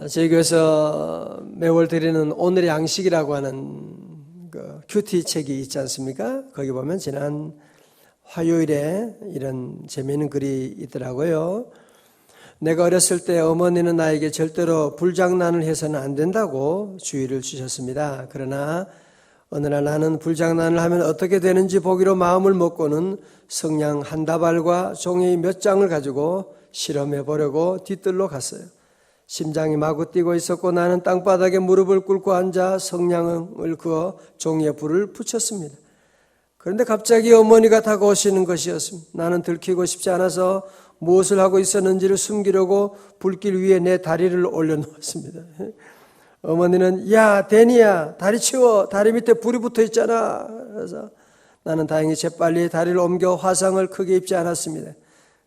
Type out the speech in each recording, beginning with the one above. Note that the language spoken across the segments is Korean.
저희 교회에서 매월 드리는 오늘의 양식이라고 하는 그 큐티 책이 있지 않습니까? 거기 보면 지난 화요일에 이런 재미있는 글이 있더라고요. 내가 어렸을 때 어머니는 나에게 절대로 불장난을 해서는 안 된다고 주의를 주셨습니다. 그러나 어느 날 나는 불장난을 하면 어떻게 되는지 보기로 마음을 먹고는 성냥 한 다발과 종이 몇 장을 가지고 실험해 보려고 뒤뜰로 갔어요. 심장이 마구 뛰고 있었고 나는 땅바닥에 무릎을 꿇고 앉아 성냥을 그어 종이에 불을 붙였습니다. 그런데 갑자기 어머니가 다가오시는 것이었습니다. 나는 들키고 싶지 않아서 무엇을 하고 있었는지를 숨기려고 불길 위에 내 다리를 올려놓았습니다. 어머니는 야 데니야 다리 치워, 다리 밑에 불이 붙어 있잖아. 그래서 나는 다행히 재빨리 다리를 옮겨 화상을 크게 입지 않았습니다.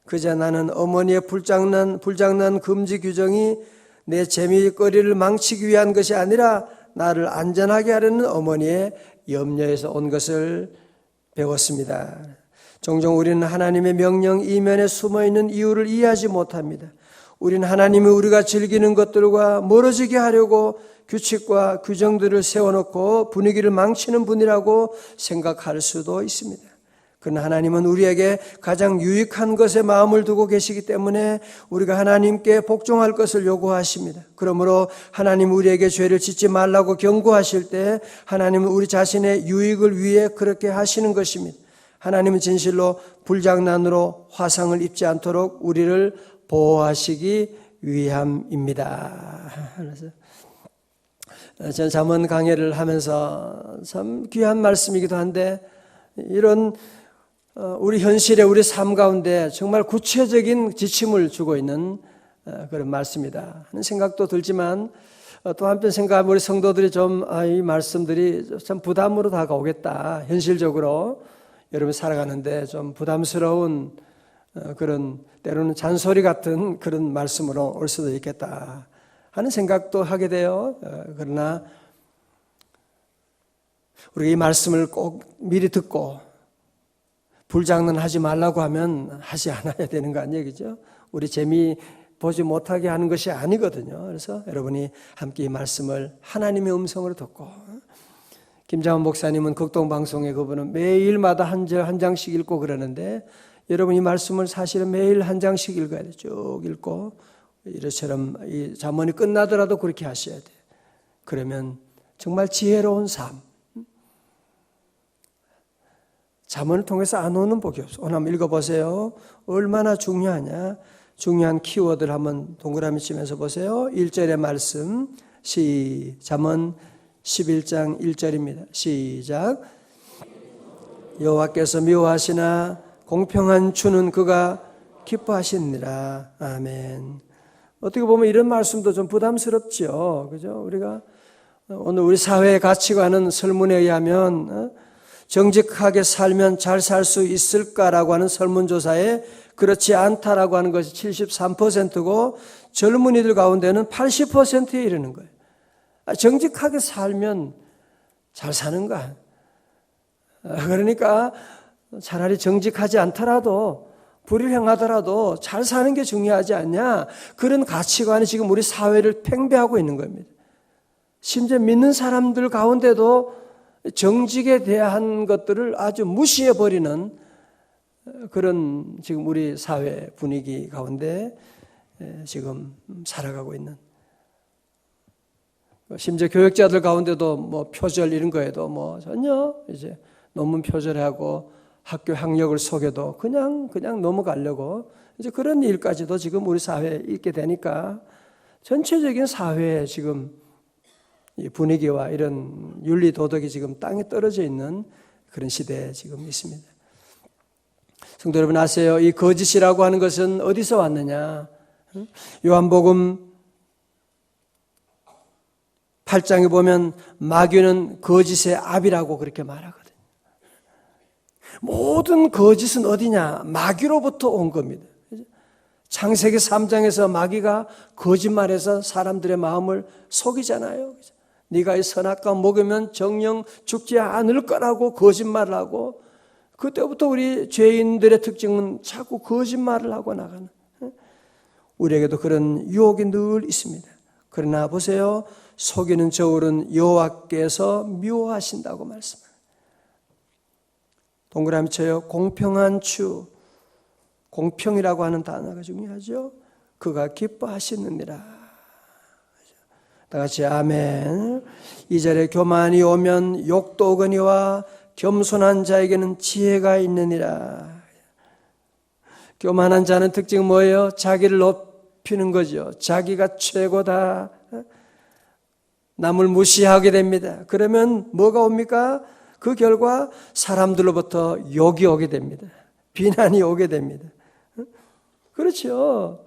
그저 나는 어머니의 불장난 금지 규정이 내 재미거리를 망치기 위한 것이 아니라 나를 안전하게 하려는 어머니의 염려에서 온 것을 배웠습니다. 종종 우리는 하나님의 명령 이면에 숨어있는 이유를 이해하지 못합니다. 우리는 하나님이 우리가 즐기는 것들과 멀어지게 하려고 규칙과 규정들을 세워놓고 분위기를 망치는 분이라고 생각할 수도 있습니다. 그러나 하나님은 우리에게 가장 유익한 것에 마음을 두고 계시기 때문에 우리가 하나님께 복종할 것을 요구하십니다. 그러므로 하나님 우리에게 죄를 짓지 말라고 경고하실 때 하나님은 우리 자신의 유익을 위해 그렇게 하시는 것입니다. 하나님은 진실로 불장난으로 화상을 입지 않도록 우리를 보호하시기 위함입니다. 그래서 저는 잠언 강해를 하면서 참 귀한 말씀이기도 한데 이런 우리 현실에 우리 삶 가운데 정말 구체적인 지침을 주고 있는 그런 말씀이다 하는 생각도 들지만 또 한편 생각하면 우리 성도들이 좀 이 말씀들이 참 부담으로 다가오겠다. 현실적으로 여러분 살아가는데 좀 부담스러운 그런 때로는 잔소리 같은 그런 말씀으로 올 수도 있겠다 하는 생각도 하게 돼요. 그러나 우리 이 말씀을 꼭 미리 듣고 불장난하지 말라고 하면 하지 않아야 되는 거 아니에요, 그죠? 우리 재미 보지 못하게 하는 것이 아니거든요. 그래서 여러분이 함께 이 말씀을 하나님의 음성으로 듣고 김장원 목사님은 극동방송에 그분은 매일마다 한 절 한 장씩 읽고 그러는데 여러분 이 말씀을 사실은 매일 한 장씩 읽어야 돼요. 쭉 읽고 이처럼 이 잠언이 끝나더라도 그렇게 하셔야 돼요. 그러면 정말 지혜로운 삶 잠언을 통해서 안 오는 복이 없어. 오늘 한번 읽어보세요. 얼마나 중요하냐. 중요한 키워드를 한번 동그라미 치면서 보세요. 1절의 말씀 잠언 11장 1절입니다. 시작. 여호와께서 미워하시나 공평한 주는 그가 기뻐하시느니라. 아멘. 어떻게 보면 이런 말씀도 좀 부담스럽죠. 그죠? 우리가 오늘 우리 사회의 가치관은 설문에 의하면 정직하게 살면 잘 살 수 있을까라고 하는 설문조사에 그렇지 않다라고 하는 것이 73%고 젊은이들 가운데는 80%에 이르는 거예요. 정직하게 살면 잘 사는가? 그러니까 차라리 정직하지 않더라도 불의를 행하더라도 잘 사는 게 중요하지 않냐? 그런 가치관이 지금 우리 사회를 팽배하고 있는 겁니다. 심지어 믿는 사람들 가운데도 정직에 대한 것들을 아주 무시해버리는 그런 지금 우리 사회 분위기 가운데 지금 살아가고 있는 심지어 교육자들 가운데도 뭐 표절 이런 거에도 뭐 전혀 이제 논문 표절하고 학교 학력을 속여도 그냥 넘어가려고 이제 그런 일까지도 지금 우리 사회에 있게 되니까 전체적인 사회에 지금 이 분위기와 이런 윤리 도덕이 지금 땅에 떨어져 있는 그런 시대에 지금 있습니다. 성도 여러분 아세요? 이 거짓이라고 하는 것은 어디서 왔느냐? 요한복음 8장에 보면 마귀는 거짓의 압이라고 그렇게 말하거든요. 모든 거짓은 어디냐? 마귀로부터 온 겁니다. 창세기 3장에서 마귀가 거짓말해서 사람들의 마음을 속이잖아요. 네가 이 선악과 먹으면 정녕 죽지 않을 거라고 거짓말을 하고 그때부터 우리 죄인들의 특징은 자꾸 거짓말을 하고 나가는 우리에게도 그런 유혹이 늘 있습니다. 그러나 보세요. 속이는 저울은 여호와께서 미워하신다고 말씀합니다. 동그라미 쳐요. 공평한 추. 공평이라고 하는 단어가 중요하죠. 그가 기뻐하시느니라. 다 같이 아멘. 2절에 교만이 오면 욕도 오거니와 겸손한 자에게는 지혜가 있느니라. 교만한 자는 특징은 뭐예요? 자기를 높이는 거죠. 자기가 최고다. 남을 무시하게 됩니다. 그러면 뭐가 옵니까? 그 결과 사람들로부터 욕이 오게 됩니다. 비난이 오게 됩니다. 그렇죠.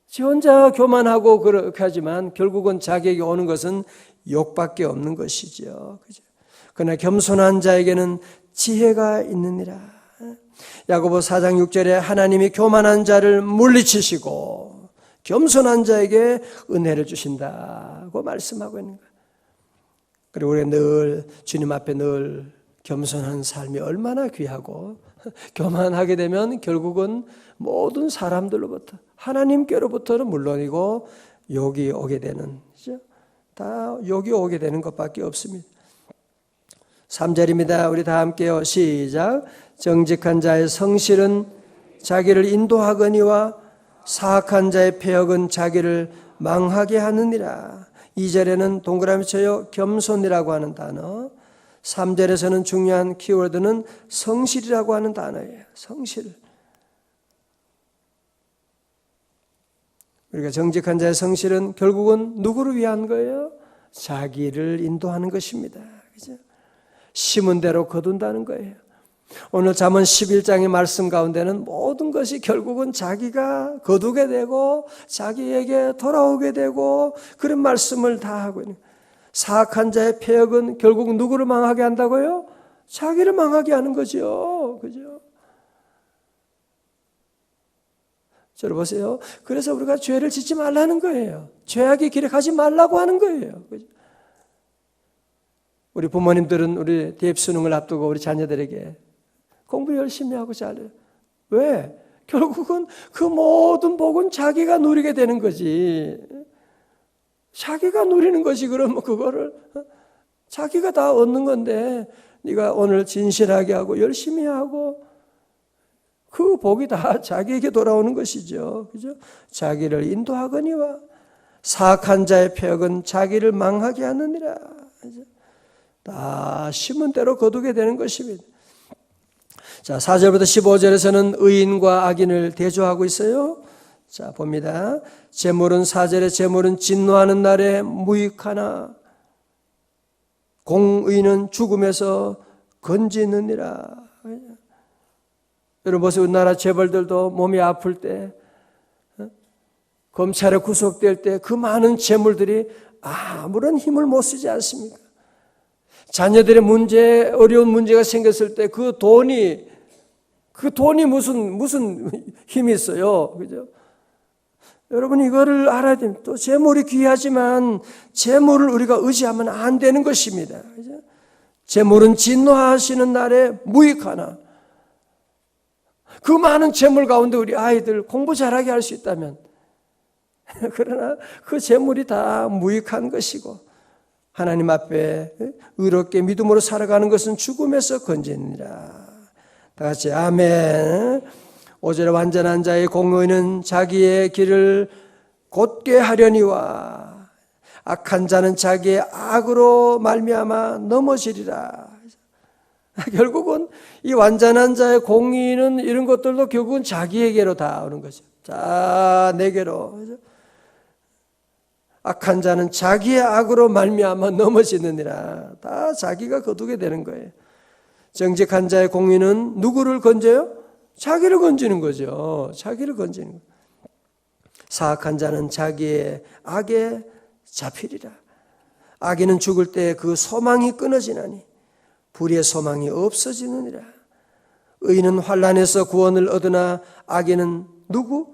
지 혼자 교만하고 그렇게 하지만 결국은 자기에게 오는 것은 욕밖에 없는 것이죠. 그러나 겸손한 자에게는 지혜가 있느니라. 야고보 4장 6절에 하나님이 교만한 자를 물리치시고 겸손한 자에게 은혜를 주신다고 말씀하고 있는 거예요. 그리고 우리가 늘 주님 앞에 늘 겸손한 삶이 얼마나 귀하고 교만하게 되면 결국은 모든 사람들로부터 하나님께로부터는 물론이고 욕이 오게 되는, 그렇죠? 다 욕이 오게 되는 것밖에 없습니다. 3절입니다. 우리 다 함께요. 시작. 정직한 자의 성실은 자기를 인도하거니와 사악한 자의 패역은 자기를 망하게 하느니라. 2절에는 동그라미 쳐요. 겸손이라고 하는 단어. 3절에서는 중요한 키워드는 성실이라고 하는 단어예요. 성실. 우리가 정직한 자의 성실은 결국은 누구를 위한 거예요? 자기를 인도하는 것입니다. 그죠? 심은 대로 거둔다는 거예요. 오늘 잠언 11장의 말씀 가운데는 모든 것이 결국은 자기가 거두게 되고 자기에게 돌아오게 되고 그런 말씀을 다 하고 있는 거예요. 사악한 자의 패역은 결국 누구를 망하게 한다고요? 자기를 망하게 하는 거죠. 그죠? 저를 보세요. 그래서 우리가 죄를 짓지 말라는 거예요. 죄악의 길에 가지 말라고 하는 거예요. 그죠? 우리 부모님들은 우리 대입 수능을 앞두고 우리 자녀들에게 공부 열심히 하고 잘해요. 왜? 결국은 그 모든 복은 자기가 누리게 되는 거지. 자기가 누리는 것이 그러면 그거를 자기가 다 얻는 건데 네가 오늘 진실하게 하고 열심히 하고 그 복이 다 자기에게 돌아오는 것이죠. 그죠? 자기를 인도하거니와 사악한 자의 패역은 자기를 망하게 하느니라. 그죠? 다 심은 대로 거두게 되는 것입니다. 자, 4절부터 15절에서는 의인과 악인을 대조하고 있어요. 자, 봅니다. 재물은 4절에 재물은 진노하는 날에 무익하나 공의는 죽음에서 건지느니라. 여러분 보세요. 우리나라 재벌들도 몸이 아플 때 검찰에 구속될 때 그 많은 재물들이 아무런 힘을 못 쓰지 않습니까? 자녀들의 문제, 어려운 문제가 생겼을 때 그 돈이 무슨 힘이 있어요. 그죠? 여러분 이거를 알아야 됩니다. 또 재물이 귀하지만 재물을 우리가 의지하면 안 되는 것입니다. 그죠? 재물은 진노하시는 날에 무익하나. 그 많은 재물 가운데 우리 아이들 공부 잘하게 할 수 있다면 그러나 그 재물이 다 무익한 것이고 하나님 앞에 의롭게 믿음으로 살아가는 것은 죽음에서 건지니라. 다 같이 아멘. 5절에 완전한 자의 공의는 자기의 길을 곧게 하려니와 악한 자는 자기의 악으로 말미암아 넘어지리라. 결국은 이 완전한 자의 공의는 이런 것들도 결국은 자기에게로 다 오는 거죠. 자, 내게로. 악한 자는 자기의 악으로 말미암아 넘어지느니라. 다 자기가 거두게 되는 거예요. 정직한 자의 공의는 누구를 건져요? 자기를 건지는 거죠. 자기를 건지는 거예요. 사악한 자는 자기의 악에 잡히리라. 악인은 죽을 때 그 소망이 끊어지나니 불의의 소망이 없어지느니라. 의인은 환난에서 구원을 얻으나 악인은 누구?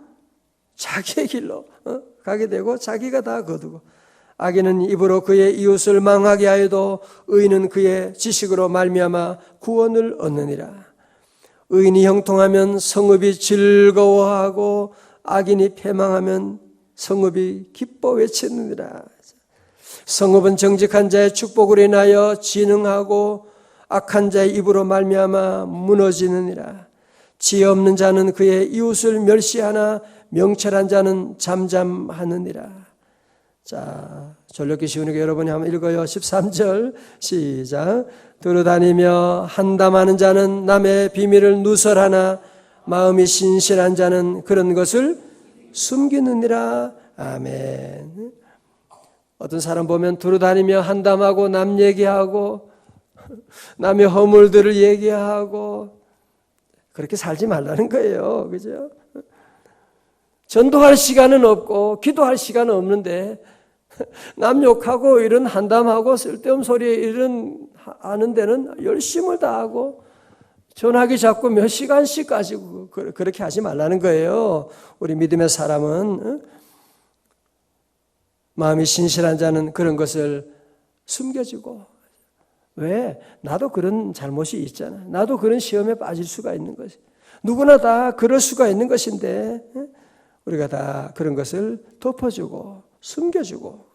자기의 길로 가게 되고 자기가 다 거두고 악인은 입으로 그의 이웃을 망하게 하여도 의인은 그의 지식으로 말미암아 구원을 얻느니라. 의인이 형통하면 성읍이 즐거워하고 악인이 패망하면 성읍이 기뻐 외치느니라. 성읍은 정직한 자의 축복으로 인하여 진흥하고 악한 자의 입으로 말미암아 무너지느니라. 지혜 없는 자는 그의 이웃을 멸시하나 명철한 자는 잠잠하느니라. 자, 전력기 쉬우니까 여러분이 한번 읽어요. 13절 시작. 돌아다니며 한담하는 자는 남의 비밀을 누설하나 마음이 신실한 자는 그런 것을 숨기느니라. 아멘. 어떤 사람 보면 돌아다니며 한담하고 남 얘기하고 남의 허물들을 얘기하고 그렇게 살지 말라는 거예요. 그죠? 전도할 시간은 없고 기도할 시간은 없는데 남 욕하고 이런 한담하고 쓸데없는 소리에 이런 하는 데는 열심을 다하고 전화기 잡고 몇 시간씩 가지고 그렇게 하지 말라는 거예요. 우리 믿음의 사람은 마음이 신실한 자는 그런 것을 숨겨주고, 왜? 나도 그런 잘못이 있잖아. 나도 그런 시험에 빠질 수가 있는 것이. 누구나 다 그럴 수가 있는 것인데 우리가 다 그런 것을 덮어주고 숨겨주고.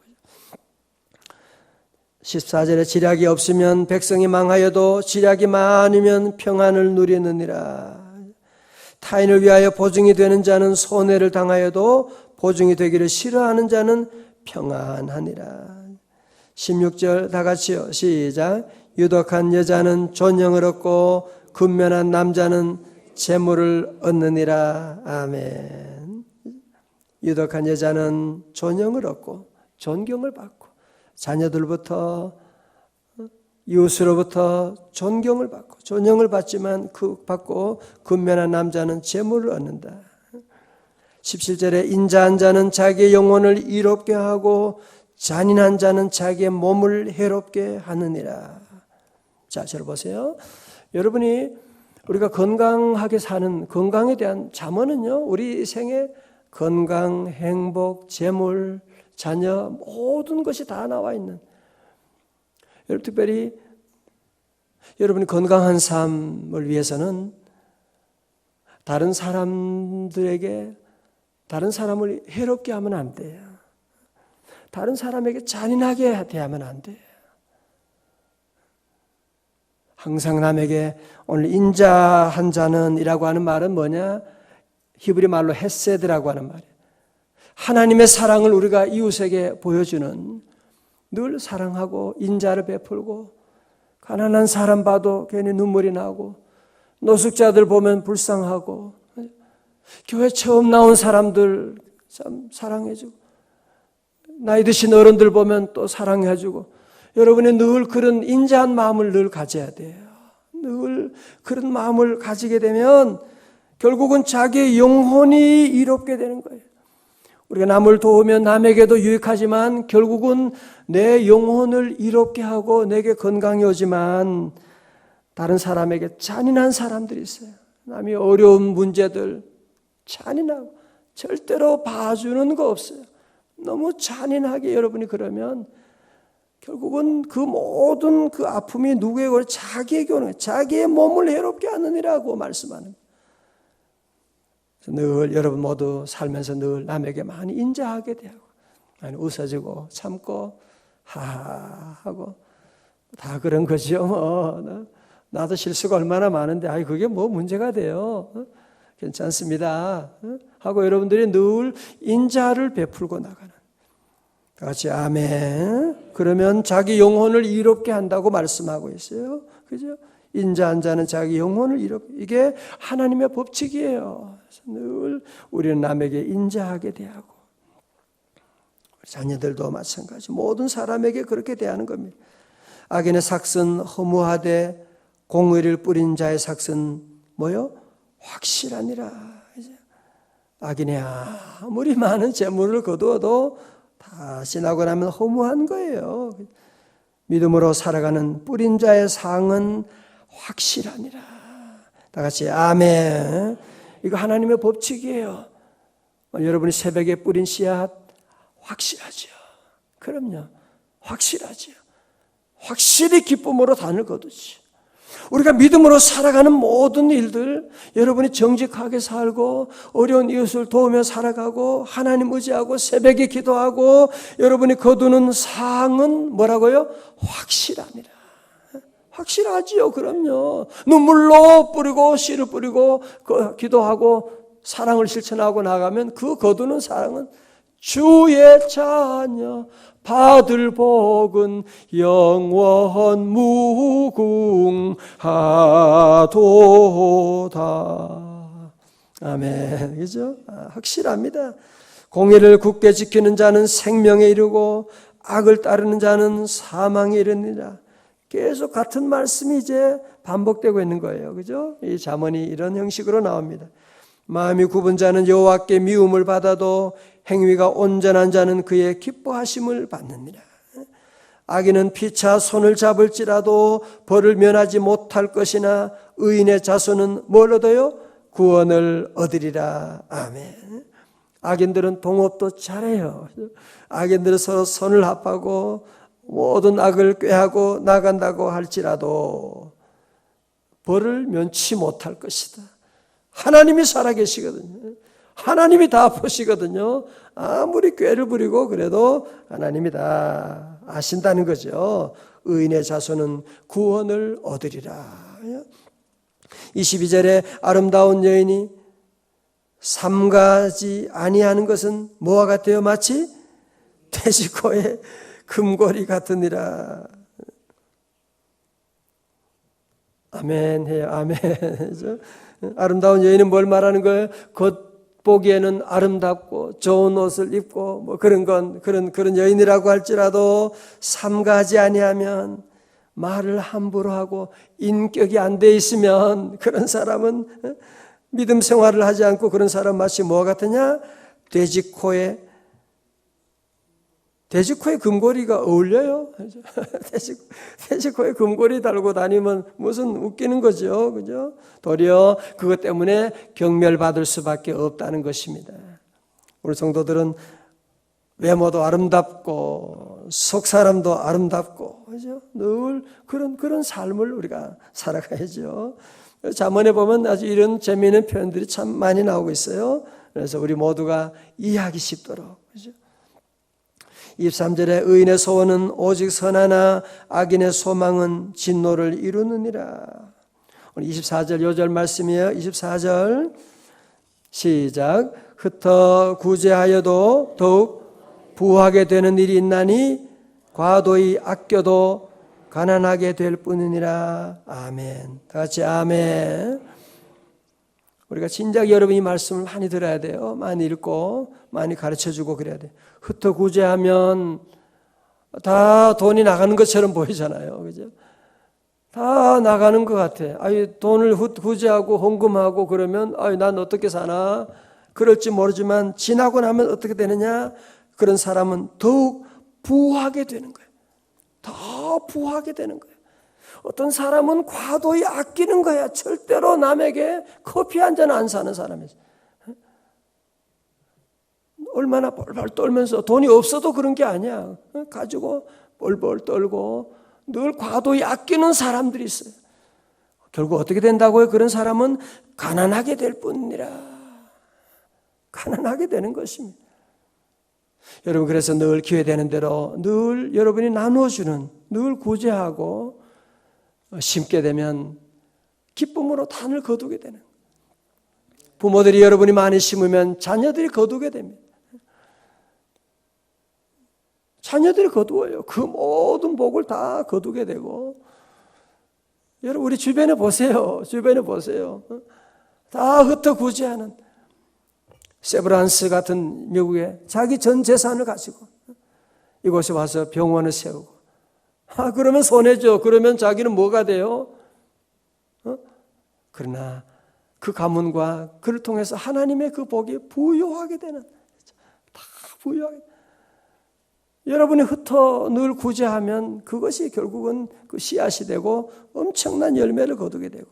14절에 지략이 없으면 백성이 망하여도 지략이 많으면 평안을 누리느니라. 타인을 위하여 보증이 되는 자는 손해를 당하여도 보증이 되기를 싫어하는 자는 평안하니라. 16절 다 같이요. 시작. 유독한 여자는 존영을 얻고 근면한 남자는 재물을 얻느니라. 아멘. 유독한 여자는 존영을 얻고 존경을 받고 자녀들부터 이웃으로부터 존경을 받고 존영을 받지만 받고 근면한 남자는 재물을 얻는다. 17절에 인자한 자는 자기의 영혼을 이롭게 하고 잔인한 자는 자기의 몸을 해롭게 하느니라. 자, 잘 보세요. 여러분이 우리가 건강하게 사는 건강에 대한 잠언은요, 우리 생에 건강, 행복, 재물, 자녀 모든 것이 다 나와 있는. 여러분 특별히 여러분이 건강한 삶을 위해서는 다른 사람들에게 다른 사람을 해롭게 하면 안 돼요. 다른 사람에게 잔인하게 대하면 안 돼요. 항상 남에게 오늘 인자한 자는 이라고 하는 말은 뭐냐? 히브리 말로 헤세드라고 하는 말이에요. 하나님의 사랑을 우리가 이웃에게 보여주는, 늘 사랑하고 인자를 베풀고 가난한 사람 봐도 괜히 눈물이 나고 노숙자들 보면 불쌍하고 교회 처음 나온 사람들 참 사랑해주고 나이 드신 어른들 보면 또 사랑해주고, 여러분이 늘 그런 인자한 마음을 늘 가져야 돼요. 늘 그런 마음을 가지게 되면 결국은 자기의 영혼이 이롭게 되는 거예요. 우리가 남을 도우면 남에게도 유익하지만 결국은 내 영혼을 이롭게 하고 내게 건강이 오지만 다른 사람에게 잔인한 사람들이 있어요. 남이 어려운 문제들 잔인하고 절대로 봐주는 거 없어요. 너무 잔인하게 여러분이 그러면 결국은 그 모든 그 아픔이 누구에게 오는 자기에게 오는 거예요. 자기의 몸을 해롭게 하느니라고 말씀하는 거예요. 늘 여러분 모두 살면서 늘 남에게 많이 인자하게 대하고 많이 웃어주고 참고 하하하고 다 그런 거죠. 뭐 나도 실수가 얼마나 많은데 아이 그게 뭐 문제가 돼요. 괜찮습니다. 하고 여러분들이 늘 인자를 베풀고 나가는. 같이 아멘. 그러면 자기 영혼을 이롭게 한다고 말씀하고 있어요. 그죠? 인자한 자는 자기 영혼을 이롭게. 이게 하나님의 법칙이에요. 늘 우리는 남에게 인자하게 대하고 자녀들도 마찬가지. 모든 사람에게 그렇게 대하는 겁니다. 악인의 삭은 허무하되 공의를 뿌린 자의 삭은 뭐요? 확실하니라. 악인이 아무리 많은 재물을 거두어도 다 지나고 나면 허무한 거예요. 믿음으로 살아가는 뿌린 자의 상은 확실하니라. 다 같이 아멘. 이거 하나님의 법칙이에요. 여러분이 새벽에 뿌린 씨앗 확실하죠. 그럼요. 확실하죠. 확실히 기쁨으로 단을 거두지. 우리가 믿음으로 살아가는 모든 일들, 여러분이 정직하게 살고 어려운 이웃을 도우며 살아가고 하나님 의지하고 새벽에 기도하고 여러분이 거두는 사항은 뭐라고요? 확실합니다. 확실하지요. 그럼요. 눈물로 뿌리고 씨를 뿌리고 기도하고 사랑을 실천하고 나가면 그 거두는 사랑은 주의 자녀 받을 복은 영원 무궁하도다. 아멘. 그죠? 확실합니다. 공의를 굳게 지키는 자는 생명에 이르고 악을 따르는 자는 사망에 이르느니라. 계속 같은 말씀이 이제 반복되고 있는 거예요. 그죠? 이 잠언이 이런 형식으로 나옵니다. 마음이 굽은 자는 여호와께 미움을 받아도 행위가 온전한 자는 그의 기뻐하심을 받느니라. 악인은 피차 손을 잡을지라도 벌을 면하지 못할 것이나 의인의 자손은 뭘 얻어요? 구원을 얻으리라. 아멘. 악인들은 동업도 잘해요. 악인들은 서로 손을 합하고 모든 악을 꾀하고 나간다고 할지라도 벌을 면치 못할 것이다. 하나님이 살아계시거든요. 하나님이 다 보시거든요. 아무리 꾀를 부리고 그래도 하나님이 다 아신다는 거죠. 의인의 자손은 구원을 얻으리라. 22절에 아름다운 여인이 삼가지 아니하는 것은 뭐와 같아요? 마치 돼지코의 금고리 같으니라. 아멘 해요. 아멘. 아름다운 여인은 뭘 말하는 거예요? 겉보기에는 아름답고 좋은 옷을 입고 뭐 그런 여인이라고 할지라도 삼가지 아니하면 말을 함부로 하고 인격이 안 돼 있으면 그런 사람은 믿음 생활을 하지 않고 그런 사람 마치 뭐와 같으냐? 돼지코에 금고리가 어울려요? 돼지코에 금고리 달고 다니면 무슨 웃기는 거죠. 그죠? 도리어 그것 때문에 경멸받을 수밖에 없다는 것입니다. 우리 성도들은 외모도 아름답고 속 사람도 아름답고 그죠? 늘 그런 삶을 우리가 살아가야죠. 잠언에 보면 아주 이런 재미있는 표현들이 참 많이 나오고 있어요. 그래서 우리 모두가 이해하기 쉽도록 그죠? 23절에 의인의 소원은 오직 선하나 악인의 소망은 진노를 이루느니라. 오늘 24절 요절 말씀이에요. 24절 시작. 흩어 구제하여도 더욱 부하게 되는 일이 있나니 과도히 아껴도 가난하게 될 뿐이니라. 아멘. 다 같이 아멘. 우리가 진작 여러분 이 말씀을 많이 들어야 돼요. 많이 읽고 많이 가르쳐주고 그래야 돼요. 흩어 구제하면 다 돈이 나가는 것처럼 보이잖아요. 그죠? 다 나가는 것 같아. 돈을 구제하고 헌금하고 그러면 난 어떻게 사나? 그럴지 모르지만 지나고 나면 어떻게 되느냐? 그런 사람은 더욱 부하게 되는 거예요. 더 부하게 되는 거예요. 어떤 사람은 과도히 아끼는 거야. 절대로 남에게 커피 한 잔 안 사는 사람이죠. 얼마나 벌벌 떨면서 돈이 없어도 그런 게 아니야. 가지고 벌벌 떨고 늘 과도히 아끼는 사람들이 있어요. 결국 어떻게 된다고요? 그런 사람은 가난하게 될 뿐이라. 가난하게 되는 것입니다. 여러분 그래서 늘 기회되는 대로 늘 여러분이 나누어주는 늘 구제하고 심게 되면 기쁨으로 단을 거두게 되는 부모들이 여러분이 많이 심으면 자녀들이 거두게 됩니다. 자녀들이 거두어요. 그 모든 복을 다 거두게 되고 여러분 우리 주변에 보세요. 주변에 보세요. 다 흩어 구제하는 세브란스 같은 미국에 자기 전 재산을 가지고 이곳에 와서 병원을 세우고 그러면 손해죠. 그러면 자기는 뭐가 돼요? 그러나 그 가문과 그를 통해서 하나님의 그 복이 부유하게 되는 다 부유하게 여러분이 흩어 늘 구제하면 그것이 결국은 그 씨앗이 되고 엄청난 열매를 거두게 되고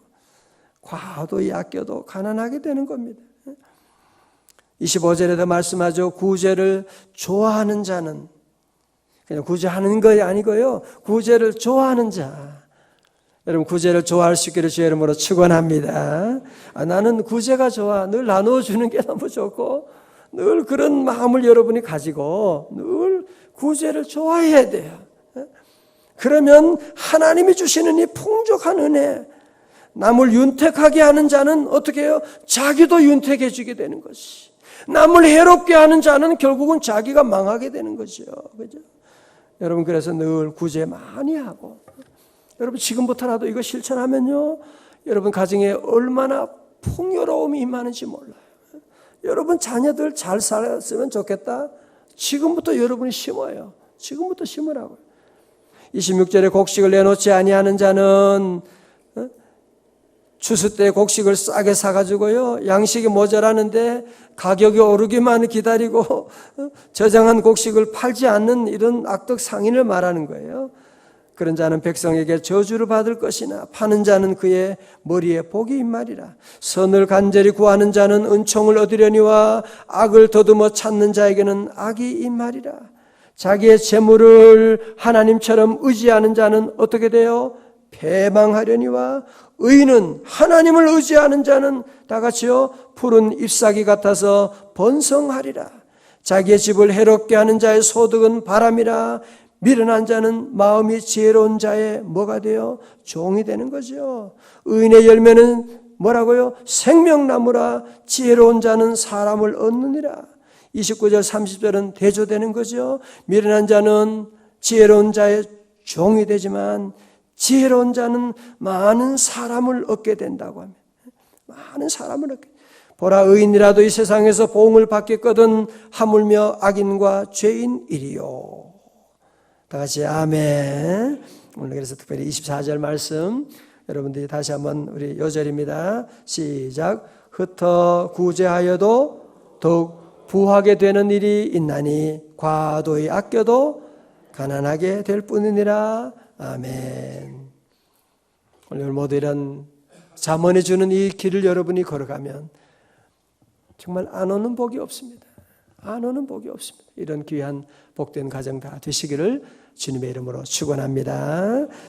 과도히 아껴도 가난하게 되는 겁니다. 25절에도 말씀하죠. 구제를 좋아하는 자는 그냥 구제하는 거 아니고요. 구제를 좋아하는 자. 여러분 구제를 좋아할 수 있기를 주의 이름으로 축원합니다. 나는 구제가 좋아. 늘 나누어 주는 게 너무 좋고 늘 그런 마음을 여러분이 가지고 늘 구제를 좋아해야 돼요. 그러면 하나님이 주시는 이 풍족한 은혜, 남을 윤택하게 하는 자는 어떻게 해요? 자기도 윤택해지게 되는 것이. 남을 해롭게 하는 자는 결국은 자기가 망하게 되는 거죠. 그죠? 여러분 그래서 늘 구제 많이 하고, 여러분 지금부터라도 이거 실천하면요, 여러분 가정에 얼마나 풍요로움이 임하는지 몰라요. 여러분 자녀들 잘 살았으면 좋겠다. 지금부터 여러분이 심어요. 지금부터 심으라고요. 26절에 곡식을 내놓지 아니하는 자는 추수 때 곡식을 싸게 사가지고요, 양식이 모자라는데 가격이 오르기만 기다리고 저장한 곡식을 팔지 않는 이런 악덕 상인을 말하는 거예요. 그런 자는 백성에게 저주를 받을 것이나 파는 자는 그의 머리에 복이 있말이라. 선을 간절히 구하는 자는 은총을 얻으려니와 악을 더듬어 찾는 자에게는 악이 있말이라. 자기의 재물을 하나님처럼 의지하는 자는 어떻게 돼요? 패망하려니와 의인은, 하나님을 의지하는 자는 다 같이요 푸른 잎사귀 같아서 번성하리라. 자기의 집을 해롭게 하는 자의 소득은 바람이라. 미련한 자는 마음이 지혜로운 자의 뭐가 돼요? 종이 되는 거죠. 의인의 열매는 뭐라고요? 생명나무라. 지혜로운 자는 사람을 얻느니라. 29절 30절은 대조되는 거죠. 미련한 자는 지혜로운 자의 종이 되지만 지혜로운 자는 많은 사람을 얻게 된다고 합니다. 많은 사람을 얻게. 보라, 의인이라도 이 세상에서 보응을 받겠거든 하물며 악인과 죄인이리요. 다 같이 아멘. 오늘 그래서 특별히 24절 말씀 여러분들이 다시 한번 우리 요절입니다. 시작. 흩어 구제하여도 더욱 부하게 되는 일이 있나니 과도히 아껴도 가난하게 될 뿐이니라. 아멘. 오늘 모두 이런 잠언이 주는 이 길을 여러분이 걸어가면 정말 안 오는 복이 없습니다. 안 오는 복이 없습니다. 이런 귀한 복된 가정 다 되시기를 주님의 이름으로 축원합니다.